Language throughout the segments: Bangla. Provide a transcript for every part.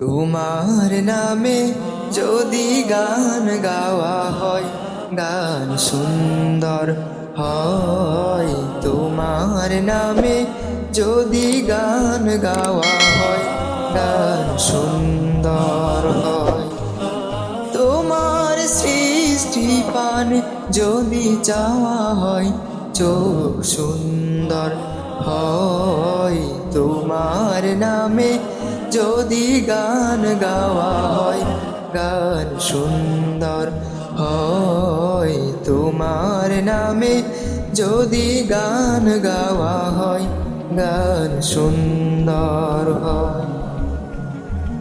তোমার নামে যদি গান গাওয়া হয়, গান সুন্দর হয়। তোমার নামে যদি গান গাওয়া হয়, গান সুন্দর হয়। তোমার সৃষ্টি পানে যদি চাওয়া হয়, চোখ সুন্দর হয়। তোমার নামে যদি গান গাওয়া হয়, গান সুন্দর হয়। তোমার নামে যদি গান গাওয়া হয়, গান সুন্দর হয়।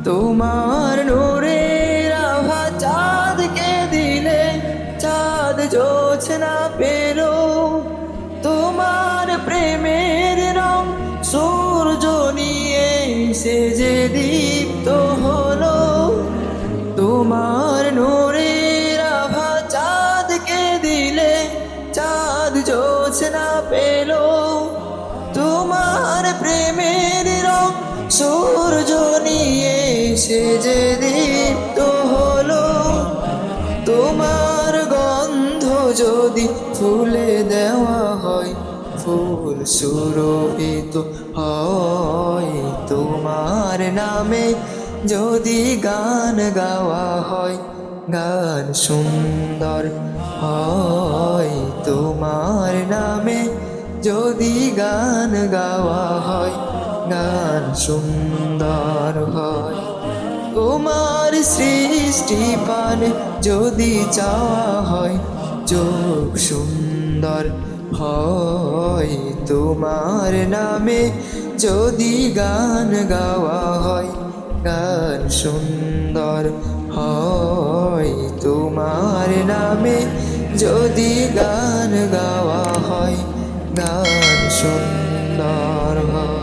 তোমার নূরের আভা চাঁদকে দিলে, চাঁদ জোছনা পেল। তোমার প্রেমের রং সূর্য নিয়ে সে যে দীপ্ত হলো। তোমার নূরের আভা চাঁদকে দিলে, চাঁদ জোছনা পেল। তোমার প্রেমের রং সূর্য নিয়ে সে যে দীপ্ত হলো। তোমার গন্ধ যদি ফুলে দেওয়া হয়, ফুল সুরভিত হয়। তোমার নামে যদি গান গাওয়া হয়, গান সুন্দর হয়। তোমার নামে যদি গান গাওয়া হয়, গান সুন্দর হয়। তোমার সৃষ্টি পানে যদি চাওয়া হয়, চোখ সুন্দর হয়। তোমার নামে যদি গান গাওয়া হয়, গান সুন্দর হয়। তোমার নামে যদি গান গাওয়া হয়, গান সুন্দর হয়।